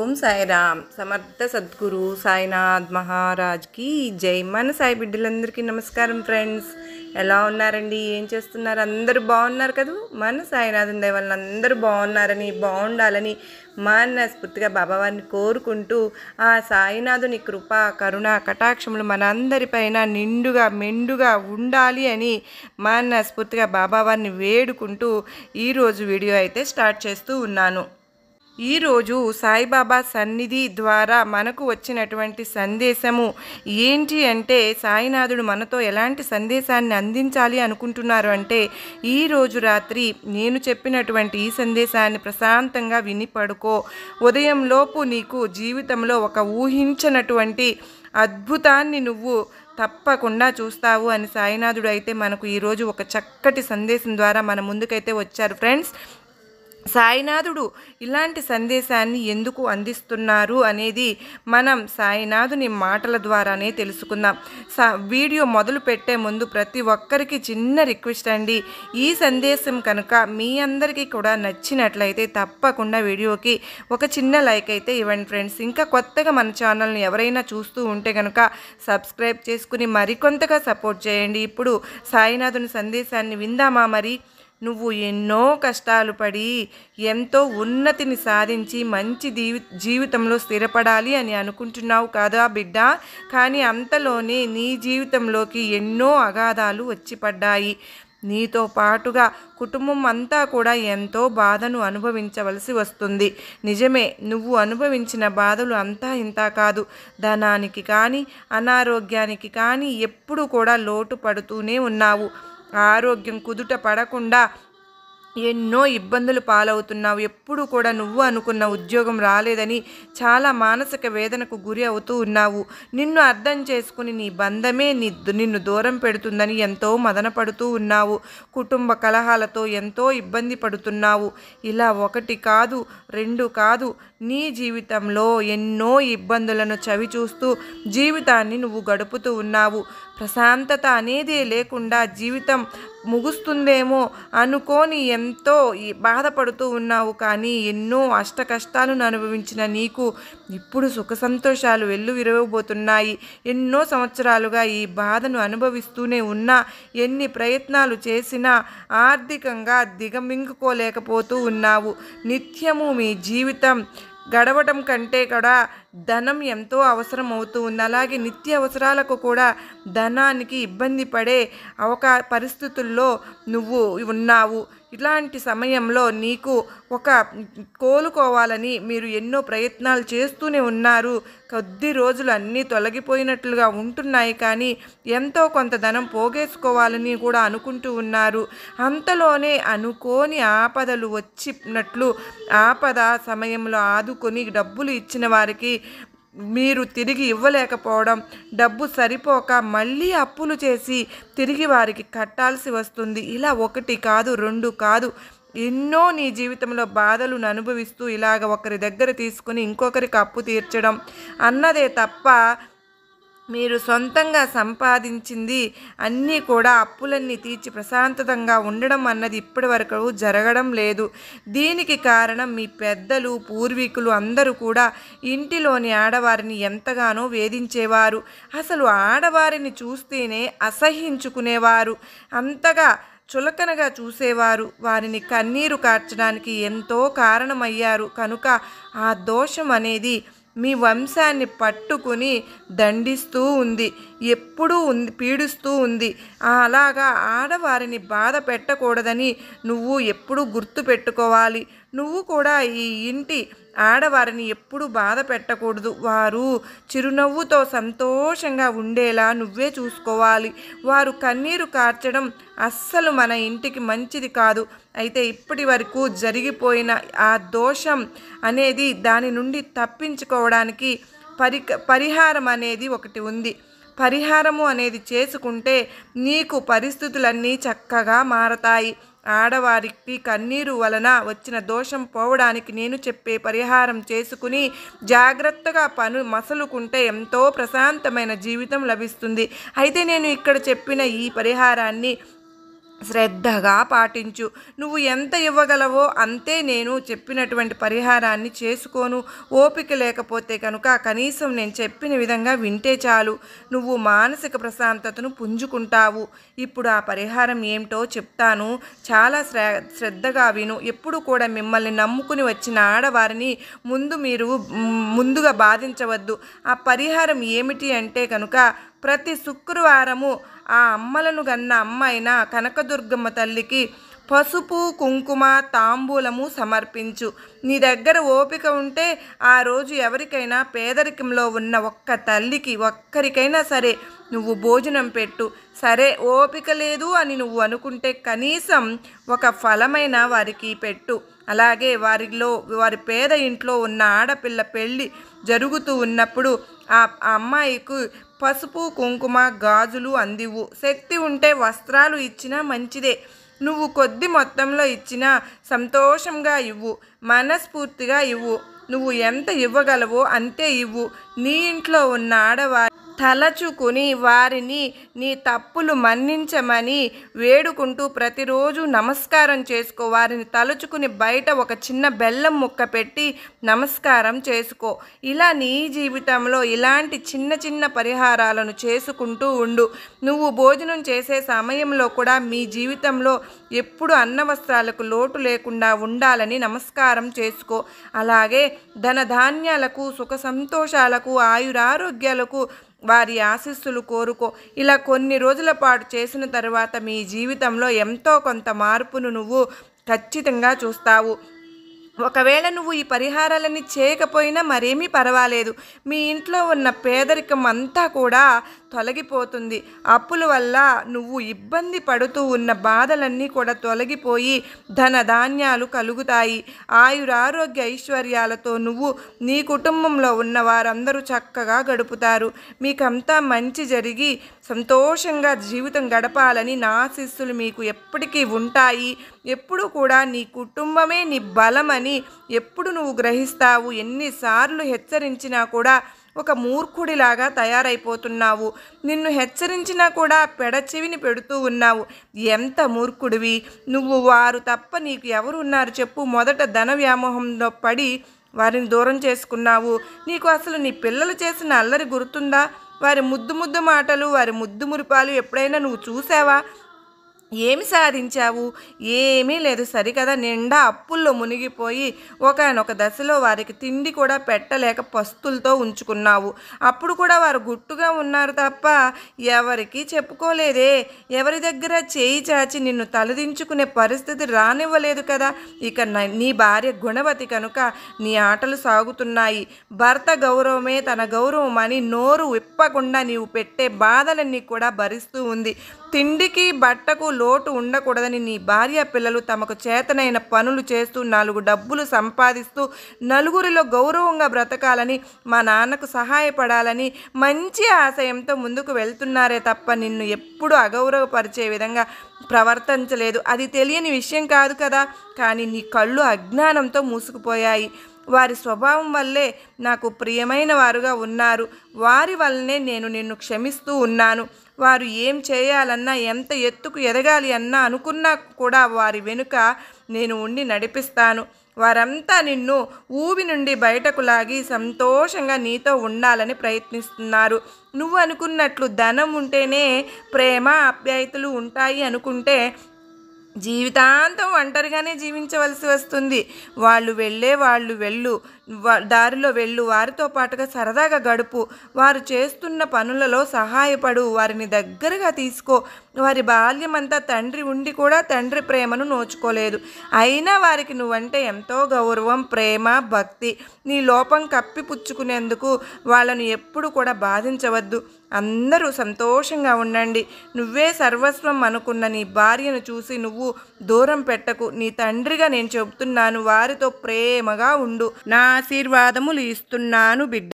ఓం సాయిరామ్. సమర్థ సద్గురు సాయినాథ్ మహారాజ్కి జై. మన సాయి బిడ్డలందరికీ నమస్కారం ఫ్రెండ్స్. ఎలా ఉన్నారండి? ఏం చేస్తున్నారు? అందరూ బాగున్నారు కదా? మన సాయినాథుని దయ వలన అందరూ బాగున్నారని, బాగుండాలని మనస్ఫూర్తిగా బాబావారిని కోరుకుంటూ ఆ సాయినాథుని కృప, కరుణ, కటాక్షములు మనందరిపైన నిండుగా మెండుగా ఉండాలి అని మనస్ఫూర్తిగా బాబావారిని వేడుకుంటూ ఈరోజు వీడియో అయితే స్టార్ట్ చేస్తూ ఉన్నాను. ఈరోజు సాయిబాబా సన్నిధి ద్వారా మనకు వచ్చినటువంటి సందేశము ఏంటి అంటే, సాయినాథుడు మనతో ఎలాంటి సందేశాన్ని అందించాలి అనుకుంటున్నారు అంటే, ఈరోజు రాత్రి నేను చెప్పినటువంటి ఈ సందేశాన్ని ప్రశాంతంగా విని పడుకో. ఉదయంలోపు నీకు జీవితంలో ఒక ఊహించనటువంటి అద్భుతాన్ని నువ్వు తప్పకుండా చూస్తావు అని సాయినాథుడు అయితే మనకు ఈరోజు ఒక చక్కటి సందేశం ద్వారా మన ముందుకైతే వచ్చారు ఫ్రెండ్స్. సాయినాథుడు ఇలాంటి సందేశాన్ని ఎందుకు అందిస్తున్నారు అనేది మనం సాయినాథుని మాటల ద్వారానే తెలుసుకుందాం. వీడియో మొదలు పెట్టే ముందు ప్రతి ఒక్కరికి చిన్న రిక్వెస్ట్ అండి. ఈ సందేశం కనుక మీ అందరికీ కూడా నచ్చినట్లయితే తప్పకుండా వీడియోకి ఒక చిన్న లైక్ అయితే ఇవ్వండి ఫ్రెండ్స్. ఇంకా కొత్తగా మన ఛానల్ని ఎవరైనా చూస్తూ ఉంటే కనుక సబ్స్క్రైబ్ చేసుకుని మరికొంతగా సపోర్ట్ చేయండి. ఇప్పుడు సాయినాథుని సందేశాన్ని విందామా? మరి నువ్వు ఎన్నో కష్టాలు పడి ఎంతో ఉన్నతిని సాధించి మంచి జీవితంలో స్థిరపడాలి అని అనుకుంటున్నావు కదా బిడ్డ. కానీ అంతలోనే నీ జీవితంలోకి ఎన్నో అగాధాలు వచ్చి పడ్డాయి. నీతో పాటుగా కుటుంబం అంతా కూడా ఎంతో బాధను అనుభవించవలసి వస్తుంది. నిజమే, నువ్వు అనుభవించిన బాధలు అంతా ఇంత కాదు. ధనానికి కానీ అనారోగ్యానికి కానీ ఎప్పుడు కూడా లోటు పడుతూనే ఉన్నావు. ఆరోగ్యం కుదుట పడకుండా ఎన్నో ఇబ్బందులు పాలవుతున్నావు. ఎప్పుడు కూడా నువ్వు అనుకున్న ఉద్యోగం రాలేదని చాలా మానసిక వేదనకు గురి అవుతూ ఉన్నావు. నిన్ను అర్థం చేసుకుని నీ బంధమే నిన్ను దూరం పెడుతుందని ఎంతో మదన పడుతూ ఉన్నావు. కుటుంబ కలహాలతో ఎంతో ఇబ్బంది పడుతున్నావు. ఇలా ఒకటి కాదు, రెండు కాదు, నీ జీవితంలో ఎన్నో ఇబ్బందులను చవిచూస్తూ జీవితాన్ని నువ్వు గడుపుతూ ఉన్నావు. ప్రశాంతత అనేదే లేకుండా జీవితం ముగుస్తుందేమో అనుకోని ఎంతో బాధపడుతూ ఉన్నావు. కానీ ఎన్నో అష్ట కష్టాలను అనుభవించిన నీకు ఇప్పుడు సుఖ సంతోషాలు వెల్లువిరవబోతున్నాయి. ఎన్నో సంవత్సరాలుగా ఈ బాధను అనుభవిస్తూనే ఉన్నా, ఎన్ని ప్రయత్నాలు చేసినా ఆర్థికంగా దిగమింగుకోలేకపోతూ ఉన్నావు. నిత్యము మీ జీవితం గడవటం కంటే కూడా ధనం ఎంతో అవసరం అవుతూ ఉంది. అలాగే నిత్య అవసరాలకు కూడా ధనానికి ఇబ్బంది పడే పరిస్థితుల్లో నువ్వు ఉన్నావు. ఇలాంటి సమయంలో నీకు ఒక కోలుకోవాలని మీరు ఎన్నో ప్రయత్నాలు చేస్తూనే ఉన్నారు. కొద్ది రోజులు అన్నీ తొలగిపోయినట్లుగా ఉంటున్నాయి. కానీ ఎంతో కొంత ధనం పోగేసుకోవాలని కూడా అనుకుంటూ ఉన్నారు. అంతలోనే అనుకోని ఆపదలు వచ్చినట్లు ఆపద సమయంలో ఆదుకొని డబ్బులు ఇచ్చిన వారికి మీరు తిరిగి ఇవ్వలేకపోవడం, డబ్బు సరిపోక మళ్ళీ అప్పులు చేసి తిరిగి వారికి కట్టాల్సి వస్తుంది. ఇలా ఒకటి కాదు, రెండు కాదు, ఎన్నో నీ జీవితంలో బాధలను అనుభవిస్తూ ఇలాగ ఒకరి దగ్గర తీసుకుని ఇంకొకరికి అప్పు తీర్చడం అన్నదే తప్ప మీరు సొంతంగా సంపాదించింది అన్నీ కూడా అప్పులన్నీ తీర్చి ప్రశాంతంగా ఉండడం అన్నది ఇప్పటి వరకు జరగడం లేదు. దీనికి కారణం మీ పెద్దలు, పూర్వీకులు అందరూ కూడా ఇంటిలోని ఆడవారిని ఎంతగానో వేధించేవారు. అసలు ఆడవారిని చూస్తేనే అసహ్యించుకునేవారు. అంతగా చులకనగా చూసేవారు. వారిని కన్నీరు కార్చడానికి ఎంతో కారణమయ్యారు. కనుక ఆ దోషం అనేది మీ వంశాన్ని పట్టుకుని దండిస్తూ ఉంది, ఎప్పుడూ పీడిస్తూ ఉంది. అలాగా ఆడవారిని బాధ పెట్టకూడదని నువ్వు ఎప్పుడూ గుర్తు పెట్టుకోవాలి. నువ్వు కూడా ఈ ఇంటి ఆడవారిని ఎప్పుడు బాధ పెట్టకూడదు. వారు చిరునవ్వుతో సంతోషంగా ఉండేలా నువ్వే చూసుకోవాలి. వారు కన్నీరు కార్చడం అస్సలు మన ఇంటికి మంచిది కాదు. అయితే ఇప్పటి వరకు జరిగిపోయిన ఆ దోషం అనేది దాని నుండి తప్పించుకోవడానికి పరిహారం అనేది ఒకటి ఉంది. పరిహారము అనేది చేసుకుంటే నీకు పరిస్థితులన్నీ చక్కగా మారతాయి. ఆడవారికి కన్నీరు వలన వచ్చిన దోషం పోవడానికి నేను చెప్పే పరిహారం చేసుకుని జాగ్రత్తగా మసలుకుంటే ఎంతో ప్రశాంతమైన జీవితం లభిస్తుంది. అయితే నేను ఇక్కడ చెప్పిన ఈ పరిహారాన్ని శ్రద్ధగా పాటించు. నువ్వు ఎంత ఇవ్వగలవో అంతే నేను చెప్పినటువంటి పరిహారాన్ని చేసుకోను. ఓపిక లేకపోతే కనుక కనీసం నేను చెప్పిన విధంగా వింటే చాలు, నువ్వు మానసిక ప్రశాంతతను పుంజుకుంటావు. ఇప్పుడు ఆ పరిహారం ఏమిటో చెప్తాను, చాలా శ్రద్ధగా విను. ఎప్పుడు కూడా మిమ్మల్ని నమ్ముకుని వచ్చిన ఆడవారిని మీరు ముందుగా బాధించవద్దు. ఆ పరిహారం ఏమిటి అంటే కనుక ప్రతి శుక్రవారము ఆ అమ్మలను గన్న అమ్మ అయిన కనకదుర్గమ్మ తల్లికి పసుపు కుంకుమ తాంబూలము సమర్పించు. నీ దగ్గర ఓపిక ఉంటే ఆ రోజు ఎవరికైనా పేదరికంలో ఉన్న ఒక్క తల్లికి ఒక్కరికైనా సరే నువ్వు భోజనం పెట్టు. సరే ఓపిక లేదు అని నువ్వు అనుకుంటే కనీసం ఒక ఫలమైన వారికి పెట్టు. అలాగే వారి పేద ఇంట్లో ఉన్న ఆడపిల్ల పెళ్ళి జరుగుతూ ఉన్నప్పుడు ఆ అమ్మాయికి పసుపు కుంకుమ గాజులు అందివు. శక్తి ఉంటే వస్త్రాలు ఇచ్చినా మంచిదే. నువ్వు కొద్ది మొత్తంలో ఇచ్చినా సంతోషంగా ఇవ్వు, మనస్ఫూర్తిగా ఇవ్వు. నువ్వు ఎంత ఇవ్వగలవో అంతే ఇవ్వు. నీ ఇంట్లో ఉన్న ఆడవారి తలచుకుని వారిని నీ తప్పులు మన్నించమని వేడుకుంటూ ప్రతిరోజు నమస్కారం చేసుకో. వారిని తలుచుకుని బయట ఒక చిన్న బెల్లం ముక్క పెట్టి నమస్కారం చేసుకో. ఇలా నీ జీవితంలో ఇలాంటి చిన్న చిన్న పరిహారాలను చేసుకుంటూ ఉండు. నువ్వు భోజనం చేసే సమయంలో కూడా మీ జీవితంలో ఎప్పుడు అన్న వస్త్రాలకు లోటు లేకుండా ఉండాలని నమస్కారం చేసుకో. అలాగే ధనధాన్యాలకు సుఖ సంతోషాలకు ఆయురారోగ్యాలకు వారి ఆశీస్సులు కోరుకో. ఇలా కొన్ని రోజుల పాటు చేసిన తర్వాత మీ జీవితంలో ఎంతో కొంత మార్పును నువ్వు ఖచ్చితంగా చూస్తావు. ఒకవేళ నువ్వు ఈ పరిహారాలన్నీ చేయకపోయినా మరేమీ పర్వాలేదు. మీ ఇంట్లో ఉన్న పేదరికం అంతా కూడా తొలగిపోతుంది. అప్పుల వల్ల నువ్వు ఇబ్బంది పడుతూ ఉన్న బాధలన్నీ కూడా తొలగిపోయి ధనధాన్యాలు కలుగుతాయి. ఆయురారోగ్య ఐశ్వర్యాలతో నువ్వు నీ కుటుంబంలో ఉన్న వారందరూ చక్కగా గడుపుతారు. మీకంతా మంచి జరిగి సంతోషంగా జీవితం గడపాలని నా ఆశీస్సులు మీకు ఎప్పటికీ ఉంటాయి. ఎప్పుడు కూడా నీ కుటుంబమే నీ బలమని ఎప్పుడు నువ్వు గ్రహిస్తావు. ఎన్నిసార్లు హెచ్చరించినా కూడా ఒక మూర్ఖుడిలాగా తయారైపోతున్నావు. నిన్ను హెచ్చరించినా కూడా పెడచెవిని పెడుతూ ఉన్నావు. ఎంత మూర్ఖుడివి నువ్వు. వారు తప్ప నీకు ఎవరు ఉన్నారు చెప్పు? మొదట ధన వ్యామోహంలో పడి వారిని దూరం చేసుకున్నావు. నీకు అసలు నీ పిల్లలు చేసిన అల్లరి గుర్తుందా? వారి ముద్దు మాటలు, వారి ముద్దు మురిపాలు ఎప్పుడైనా నువ్వు చూసావా? ఏమి సాధించావు? ఏమీ లేదు. సరికదా నిండా అప్పుల్లో మునిగిపోయి ఒకానొక దశలో వారికి తిండి కూడా పెట్టలేక పస్తులతో ఉంచుకున్నావు. అప్పుడు కూడా వారు గుట్టుగా ఉన్నారు తప్ప ఎవరికి చెప్పుకోలేదే. ఎవరి దగ్గర చేయి చాచి నిన్ను తలదించుకునే పరిస్థితి రానివ్వలేదు కదా. ఇక నీ భార్య గుణవతి కనుక నీ ఆటలు సాగుతున్నాయి. భర్త గౌరవమే తన గౌరవం అని నోరు విప్పకుండా నీవు పెట్టే బాధలన్నీ కూడా భరిస్తూ ఉంది. తిండికి బట్టకు లోటు ఉండకూడదని నీ భార్య పిల్లలు తమకు చేతనైన పనులు చేస్తూ 4 డబ్బులు సంపాదిస్తూ నలుగురిలో గౌరవంగా బ్రతకాలని, మా నాన్నకు సహాయపడాలని మంచి ఆశయంతో ముందుకు వెళ్తున్నారే తప్ప నిన్ను ఎప్పుడు అగౌరవపరిచే విధంగా ప్రవర్తించలేదు. అది తెలియని విషయం కాదు కదా. కానీ నీ కళ్ళు అజ్ఞానంతో మూసుకుపోయాయి. వారి స్వభావం వల్లే నాకు ప్రియమైన వారుగా ఉన్నారు. వారి వల్లనే నేను నిన్ను క్షమిస్తూ ఉన్నాను. వారు ఏం చేయాలన్నా, ఎంత ఎత్తుకు ఎదగాలి అన్నా అనుకున్నా కూడా వారి వెనుక నేను ఉండి నడిపిస్తాను. వారంతా నిన్ను ఊబి నుండి బయటకు లాగి సంతోషంగా నీతో ఉండాలని ప్రయత్నిస్తున్నారు. నువ్వు అనుకున్నట్లు ధనం ఉంటేనే ప్రేమ ఆప్యాయతలు ఉంటాయి అనుకుంటే జీవితాంతం ఒంటరిగానే జీవించవలసి వస్తుంది. వాళ్ళు వెళ్ళు, దారిలో వెళ్ళు, వారితో పాటుగా సరదాగా గడుపు, వారు చేస్తున్న పనులలో సహాయపడు, వారిని దగ్గరగా తీసుకో. వారి బాల్యమంతా తండ్రి ఉండి కూడా తండ్రి ప్రేమను నోచుకోలేదు. అయినా వారికి నువ్వంటే ఎంతో గౌరవం, ప్రేమ, భక్తి. నీ లోపం కప్పిపుచ్చుకునేందుకు వాళ్ళను ఎప్పుడు కూడా బాధించవద్దు. అందరూ సంతోషంగా ఉండండి. నువ్వే సర్వస్వం అనుకున్న నీ భార్యను చూసి నువ్వు దూరం పెట్టకు. నీ తండ్రిగా నేను చెబుతున్నాను, వారితో ప్రేమగా ఉండు. నా ఆశీర్వాదములు ఇస్తున్నాను బిడ్డ.